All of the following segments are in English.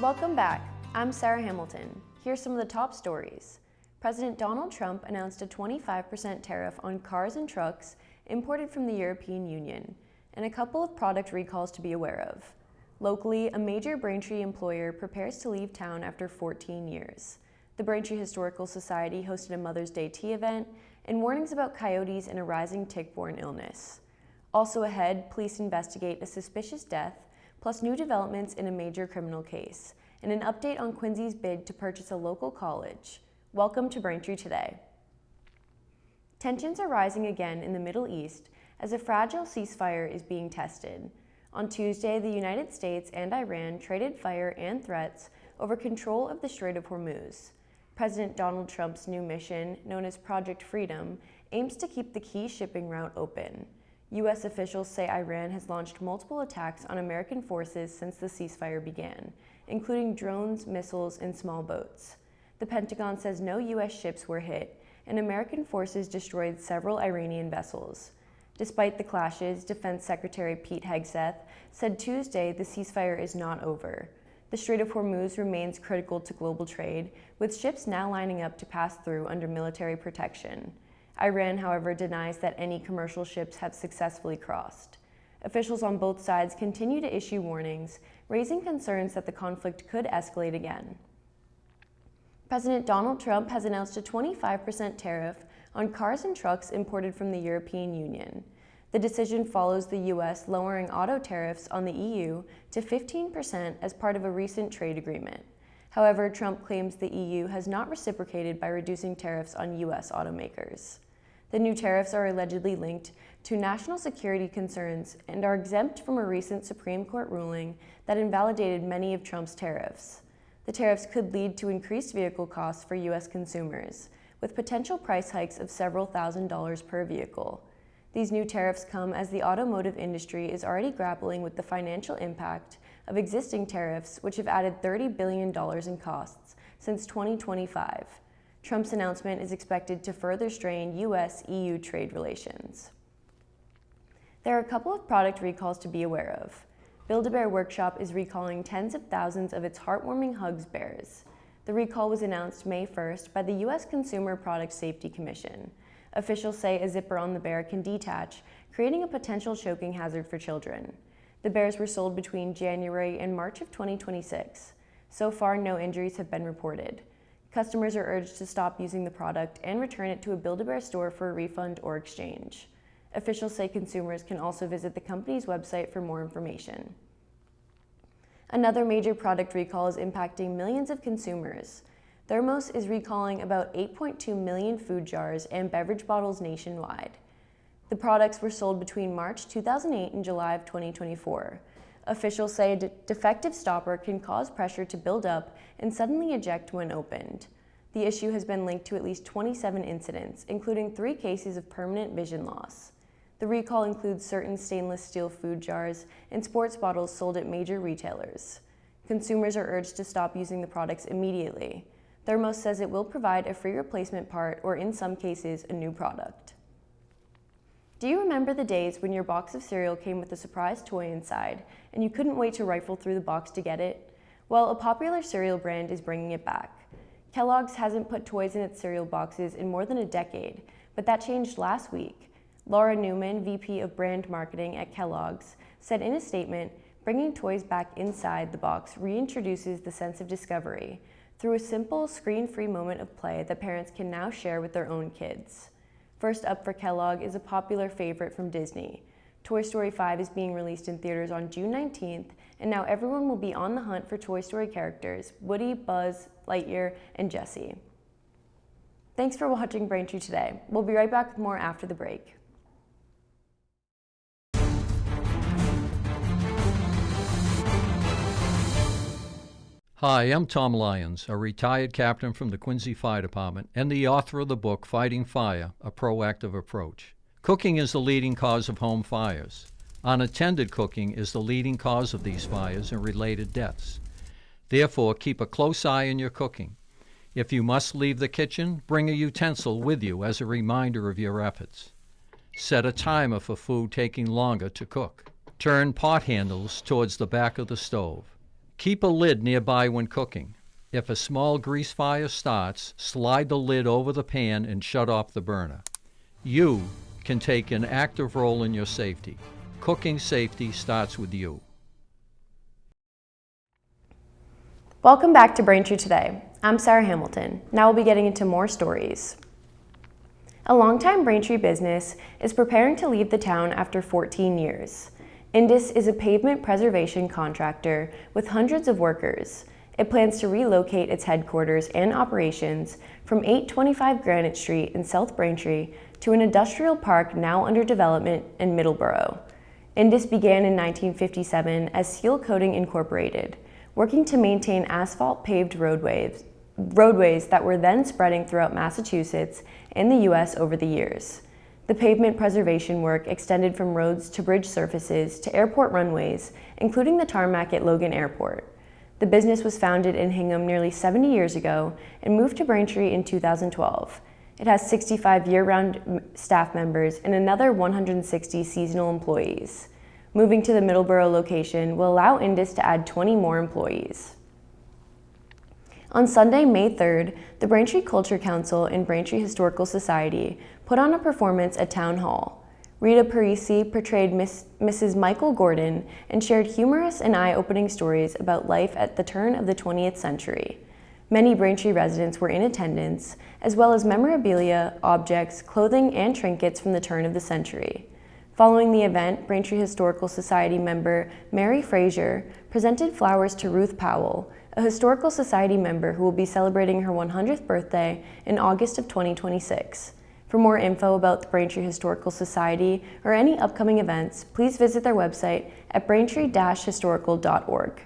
Welcome back. I'm Sarah Hamilton. Here's some of the top stories. President Donald Trump announced a 25% tariff on cars and trucks imported from the European Union, and a couple of product recalls to be aware of. Locally, a major Braintree employer prepares to leave town after 14 years. The Braintree Historical Society hosted a Mother's Day tea event, and warnings about coyotes and a rising tick-borne illness. Also ahead, police investigate a suspicious death, plus new developments in a major criminal case, and an update on Quincy's bid to purchase a local college. Welcome to Braintree Today. Tensions are rising again in the Middle East as a fragile ceasefire is being tested. On Tuesday, the United States and Iran traded fire and threats over control of the Strait of Hormuz. President Donald Trump's new mission, known as Project Freedom, aims to keep the key shipping route open. U.S. officials say Iran has launched multiple attacks on American forces since the ceasefire began, including drones, missiles, and small boats. The Pentagon says no U.S. ships were hit, and American forces destroyed several Iranian vessels. Despite the clashes, Defense Secretary Pete Hegseth said Tuesday the ceasefire is not over. The Strait of Hormuz remains critical to global trade, with ships now lining up to pass through under military protection. Iran, however, denies that any commercial ships have successfully crossed. Officials on both sides continue to issue warnings, raising concerns that the conflict could escalate again. President Donald Trump has announced a 25% tariff on cars and trucks imported from the European Union. The decision follows the U.S. lowering auto tariffs on the EU to 15% as part of a recent trade agreement. However, Trump claims the EU has not reciprocated by reducing tariffs on U.S. automakers. The new tariffs are allegedly linked to national security concerns and are exempt from a recent Supreme Court ruling that invalidated many of Trump's tariffs. The tariffs could lead to increased vehicle costs for U.S. consumers, with potential price hikes of several $1,000s per vehicle. These new tariffs come as the automotive industry is already grappling with the financial impact of existing tariffs, which have added $30 billion in costs since 2025. Trump's announcement is expected to further strain U.S.-EU trade relations. There are a couple of product recalls to be aware of. Build-A-Bear Workshop is recalling tens of thousands of its heartwarming Hugs bears. The recall was announced May 1st by the U.S. Consumer Product Safety Commission. Officials say a zipper on the bear can detach, creating a potential choking hazard for children. The bears were sold between January and March of 2026. So far, no injuries have been reported. Customers are urged to stop using the product and return it to a Build-A-Bear store for a refund or exchange. Officials say consumers can also visit the company's website for more information. Another major product recall is impacting millions of consumers. Thermos is recalling about 8.2 million food jars and beverage bottles nationwide. The products were sold between March 2008 and July of 2024. Officials say a defective stopper can cause pressure to build up and suddenly eject when opened. The issue has been linked to at least 27 incidents, including 3 cases of permanent vision loss. The recall includes certain stainless steel food jars and sports bottles sold at major retailers. Consumers are urged to stop using the products immediately. Thermos says it will provide a free replacement part or, in some cases, a new product. Do you remember the days when your box of cereal came with a surprise toy inside and you couldn't wait to rifle through the box to get it? Well, a popular cereal brand is bringing it back. Kellogg's hasn't put toys in its cereal boxes in more than a decade, but that changed last week. Laura Newman, VP of Brand Marketing at Kellogg's, said in a statement, bringing toys back inside the box reintroduces the sense of discovery through a simple, screen-free moment of play that parents can now share with their own kids. First up for Kellogg is a popular favorite from Disney. Toy Story 5 is being released in theaters on June 19th, and now everyone will be on the hunt for Toy Story characters, Woody, Buzz, Lightyear, and Jessie. Thanks for watching Braintree Today. We'll be right back with more after the break. Hi, I'm Tom Lyons, a retired captain from the Quincy Fire Department and the author of the book Fighting Fire, A Proactive Approach. Cooking is the leading cause of home fires. Unattended cooking is the leading cause of these fires and related deaths. Therefore, keep a close eye on your cooking. If you must leave the kitchen, bring a utensil with you as a reminder of your efforts. Set a timer for food taking longer to cook. Turn pot handles towards the back of the stove. Keep a lid nearby when cooking. If a small grease fire starts, slide the lid over the pan and shut off the burner. You can take an active role in your safety. Cooking safety starts with you. Welcome back to Braintree Today. I'm Sarah Hamilton. Now we'll be getting into more stories. A longtime Braintree business is preparing to leave the town after 14 years. Indus is a pavement preservation contractor with hundreds of workers. It plans to relocate its headquarters and operations from 825 Granite Street in South Braintree to an industrial park now under development in Middleborough. Indus began in 1957 as Seal Coating Incorporated, working to maintain asphalt-paved roadways that were then spreading throughout Massachusetts and the U.S. over the years. The pavement preservation work extended from roads to bridge surfaces to airport runways, including the tarmac at Logan Airport. The business was founded in Hingham nearly 70 years ago and moved to Braintree in 2012. It has 65 year-round staff members and another 160 seasonal employees. Moving to the Middleborough location will allow Indus to add 20 more employees. On Sunday, May 3rd, the Braintree Culture Council and Braintree Historical Society put on a performance at Town Hall. Rita Parisi portrayed Mrs. Michael Gordon and shared humorous and eye-opening stories about life at the turn of the 20th century. Many Braintree residents were in attendance, as well as memorabilia, objects, clothing, and trinkets from the turn of the century. Following the event, Braintree Historical Society member Mary Frazier presented flowers to Ruth Powell, a Historical Society member who will be celebrating her 100th birthday in August of 2026. For more info about the Braintree Historical Society or any upcoming events, please visit their website at braintree-historical.org.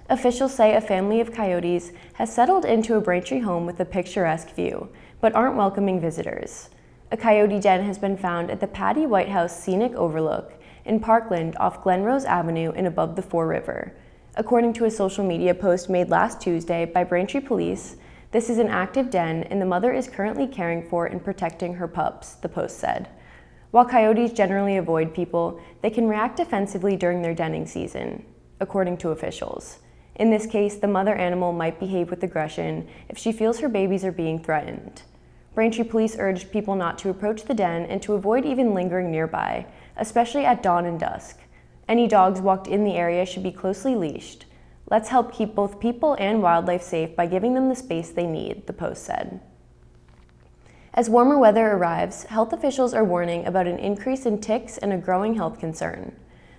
Officials say a family of coyotes has settled into a Braintree home with a picturesque view, but aren't welcoming visitors. A coyote den has been found at the Patty Whitehouse Scenic Overlook in Parkland off Glenrose Avenue and above the Fore River. According to a social media post made last Tuesday by Braintree Police, this is an active den and the mother is currently caring for and protecting her pups, the post said. While coyotes generally avoid people, they can react defensively during their denning season, according to officials. In this case, the mother animal might behave with aggression if she feels her babies are being threatened. Braintree Police urged people not to approach the den and to avoid even lingering nearby, especially at dawn and dusk. Any dogs walked in the area should be closely leashed. Let's help keep both people and wildlife safe by giving them the space they need, the post said. As warmer weather arrives, health officials are warning about an increase in ticks and a growing health concern.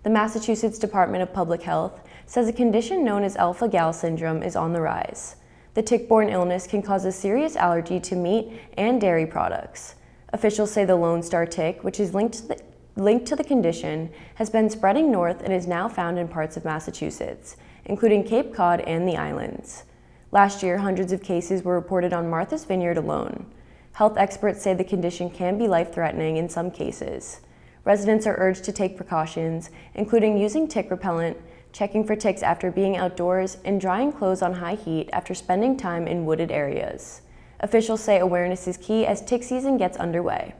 The Massachusetts Department of Public Health says a condition known as alpha-gal syndrome is on the rise. The tick-borne illness can cause a serious allergy to meat and dairy products. Officials say the Lone Star tick, which is linked to the condition, has been spreading north and is now found in parts of Massachusetts, including Cape Cod and the islands. Last year, hundreds of cases were reported on Martha's Vineyard alone. Health experts say the condition can be life-threatening in some cases. Residents are urged to take precautions, including using tick repellent, checking for ticks after being outdoors, and drying clothes on high heat after spending time in wooded areas. Officials say awareness is key as tick season gets underway.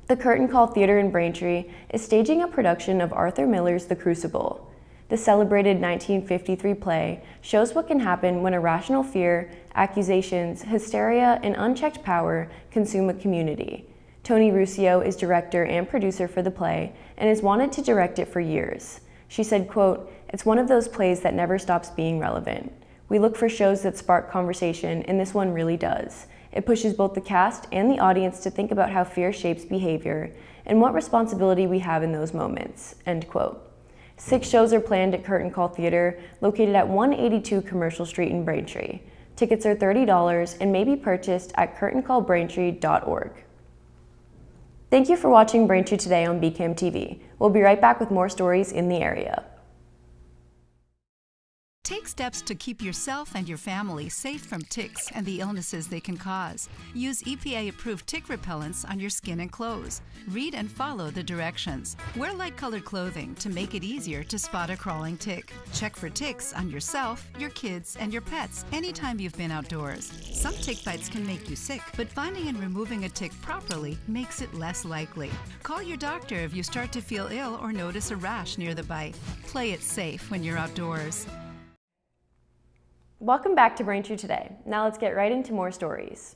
The Curtain Call Theatre in Braintree is staging a production of Arthur Miller's The Crucible. The celebrated 1953 play shows what can happen when irrational fear, accusations, hysteria, and unchecked power consume a community. Toni Ruscio is director and producer for the play and has wanted to direct it for years. She said, quote, "It's one of those plays that never stops being relevant. We look for shows that spark conversation, and this one really does. It pushes both the cast and the audience to think about how fear shapes behavior and what responsibility we have in those moments," end quote. 6 shows are planned at Curtain Call Theatre, located at 182 Commercial Street in Braintree. Tickets are $30 and may be purchased at curtaincallbraintree.org. Thank you for watching Braintree Today on BCAM TV. We'll be right back with more stories in the area. Take steps to keep yourself and your family safe from ticks and the illnesses they can cause. Use EPA-approved tick repellents on your skin and clothes. Read and follow the directions. Wear light-colored clothing to make it easier to spot a crawling tick. Check for ticks on yourself, your kids, and your pets anytime you've been outdoors. Some tick bites can make you sick, but finding and removing a tick properly makes it less likely. Call your doctor if you start to feel ill or notice a rash near the bite. Play it safe when you're outdoors. Welcome back to Braintree Today. Now let's get right into more stories.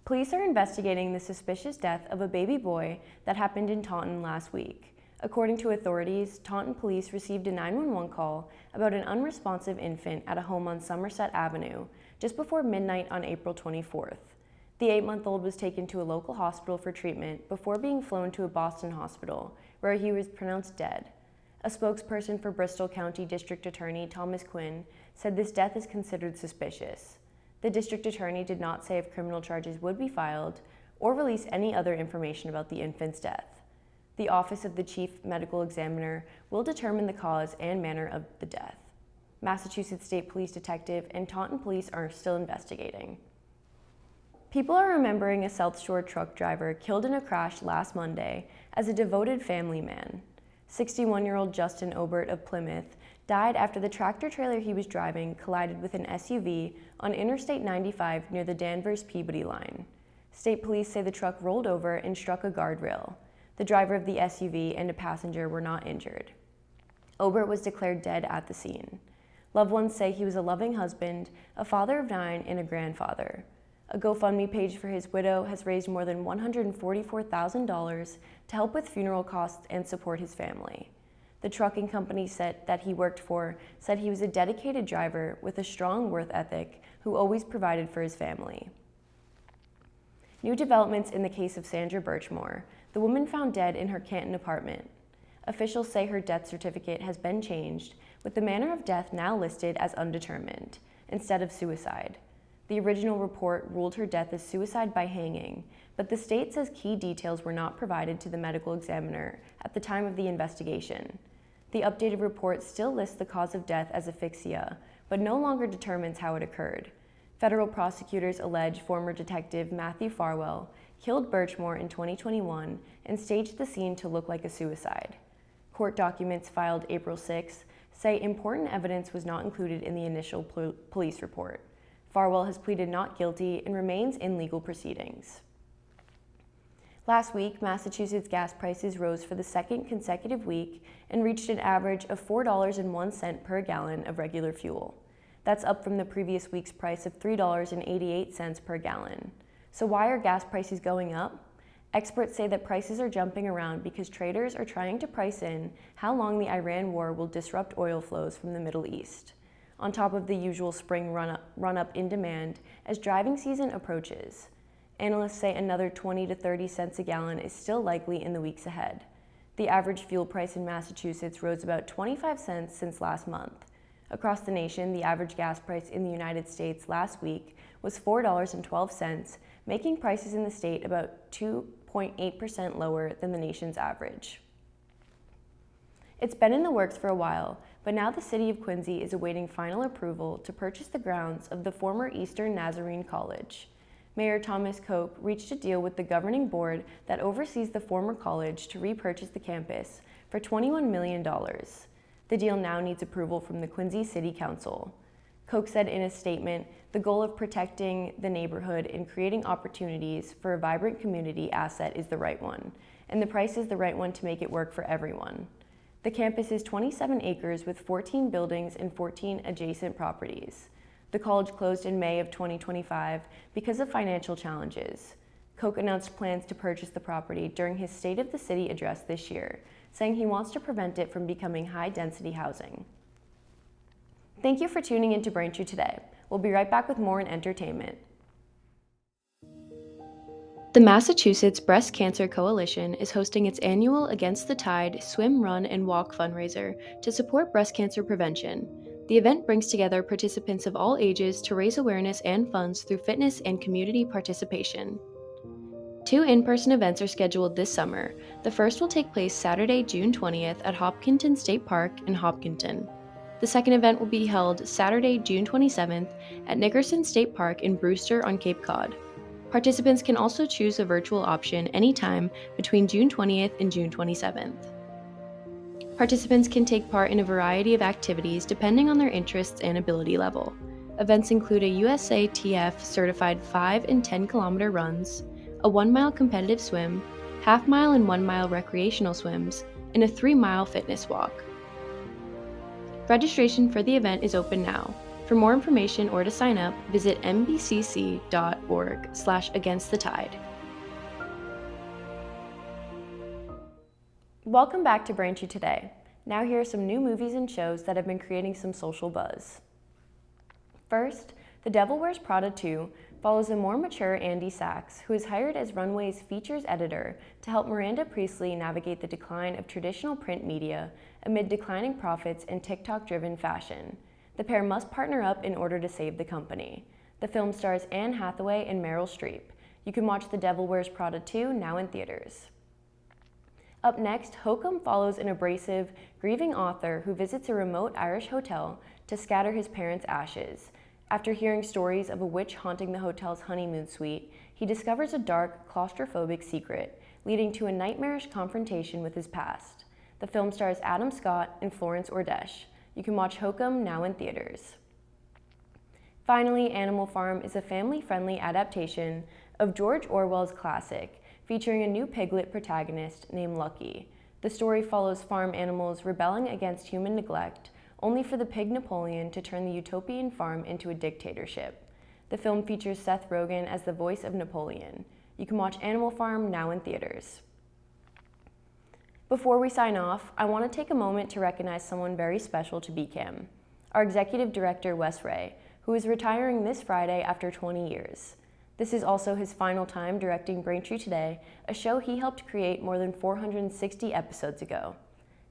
Police are investigating the suspicious death of a baby boy that happened in Taunton last week. According to authorities, Taunton police received a 911 call about an unresponsive infant at a home on Somerset Avenue just before midnight on April 24th. The 8-month-old was taken to a local hospital for treatment before being flown to a Boston hospital, where he was pronounced dead. A spokesperson for Bristol County District Attorney Thomas Quinn said this death is considered suspicious. The district attorney did not say if criminal charges would be filed or release any other information about the infant's death. The Office of the Chief Medical Examiner will determine the cause and manner of the death. Massachusetts State Police Detective and Taunton Police are still investigating. People are remembering a South Shore truck driver killed in a crash last Monday as a devoted family man. 61-year-old Justin Obert of Plymouth died after the tractor-trailer he was driving collided with an SUV on Interstate 95 near the Danvers-Peabody line. State police say the truck rolled over and struck a guardrail. The driver of the SUV and a passenger were not injured. Obert was declared dead at the scene. Loved ones say he was a loving husband, a father of 9, and a grandfather. A GoFundMe page for his widow has raised more than $144,000 to help with funeral costs and support his family. The trucking company that he worked for said he was a dedicated driver with a strong work ethic who always provided for his family. New developments in the case of Sandra Birchmore, the woman found dead in her Canton apartment. Officials say her death certificate has been changed, with the manner of death now listed as undetermined, instead of suicide. The original report ruled her death as suicide by hanging, but the state says key details were not provided to the medical examiner at the time of the investigation. The updated report still lists the cause of death as asphyxia, but no longer determines how it occurred. Federal prosecutors allege former detective Matthew Farwell killed Birchmore in 2021 and staged the scene to look like a suicide. Court documents filed April 6 say important evidence was not included in the initial police report. Farwell has pleaded not guilty and remains in legal proceedings. Last week, Massachusetts gas prices rose for the second consecutive week and reached an average of $4.01 per gallon of regular fuel. That's up from the previous week's price of $3.88 per gallon. So why are gas prices going up? Experts say that prices are jumping around because traders are trying to price in how long the Iran war will disrupt oil flows from the Middle East, on top of the usual spring run-up in demand as driving season approaches. Analysts say another 20 to 30 cents a gallon is still likely in the weeks ahead. The average fuel price in Massachusetts rose about 25 cents since last month. Across the nation, the average gas price in the United States last week was $4.12, making prices in the state about 2.8% lower than the nation's average. It's been in the works for a while, but now the city of Quincy is awaiting final approval to purchase the grounds of the former Eastern Nazarene College. Mayor Thomas Koch reached a deal with the governing board that oversees the former college to repurchase the campus for $21 million. The deal now needs approval from the Quincy City Council. Koch said in a statement, the goal of protecting the neighborhood and creating opportunities for a vibrant community asset is the right one, and the price is the right one to make it work for everyone. The campus is 27 acres with 14 buildings and 14 adjacent properties. The college closed in May of 2025 because of financial challenges. Koch announced plans to purchase the property during his State of the City address this year, saying he wants to prevent it from becoming high-density housing. Thank you for tuning into Braintree Today. We'll be right back with more in entertainment. The Massachusetts Breast Cancer Coalition is hosting its annual Against the Tide Swim, Run, and Walk fundraiser to support breast cancer prevention. The event brings together participants of all ages to raise awareness and funds through fitness and community participation. 2 in-person events are scheduled this summer. The first will take place Saturday, June 20th at Hopkinton State Park in Hopkinton. The second event will be held Saturday, June 27th at Nickerson State Park in Brewster on Cape Cod. Participants can also choose a virtual option anytime between June 20th and June 27th. Participants can take part in a variety of activities depending on their interests and ability level. Events include a USATF certified 5 and 10 kilometer runs, a 1-mile competitive swim, half-mile and 1-mile recreational swims, and a 3-mile fitness walk. Registration for the event is open now. For more information or to sign up, visit mbcc.org/againstthetide. Welcome back to Braintree Today. Now here are some new movies and shows that have been creating some social buzz. First, The Devil Wears Prada 2 follows a more mature Andy Sachs, who is hired as Runway's features editor to help Miranda Priestley navigate the decline of traditional print media amid declining profits and TikTok-driven fashion. The pair must partner up in order to save the company. The film stars Anne Hathaway and Meryl Streep. You can watch The Devil Wears Prada 2 now in theaters. Up next, Hokum follows an abrasive, grieving author who visits a remote Irish hotel to scatter his parents' ashes. After hearing stories of a witch haunting the hotel's honeymoon suite, he discovers a dark, claustrophobic secret, leading to a nightmarish confrontation with his past. The film stars Adam Scott and Florence Ordesh. You can watch Hokum now in theaters. Finally, Animal Farm is a family-friendly adaptation of George Orwell's classic, featuring a new piglet protagonist named Lucky. The story follows farm animals rebelling against human neglect, only for the pig Napoleon to turn the utopian farm into a dictatorship. The film features Seth Rogen as the voice of Napoleon. You can watch Animal Farm now in theaters. Before we sign off, I want to take a moment to recognize someone very special to BCAM, our executive director, Wes Ray, who is retiring this Friday after 20 years. This is also his final time directing Braintree Today, a show he helped create more than 460 episodes ago.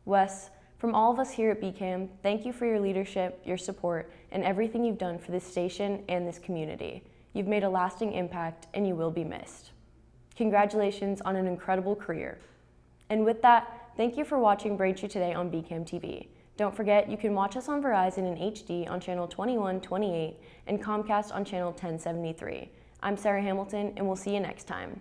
Wes, from all of us here at BCAM, thank you for your leadership, your support, and everything you've done for this station and this community. You've made a lasting impact, and you will be missed. Congratulations on an incredible career. And with that, thank you for watching Braintree Today on BCAM TV. Don't forget, you can watch us on Verizon in HD on channel 2128 and Comcast on channel 1073. I'm Sarah Hamilton, and we'll see you next time.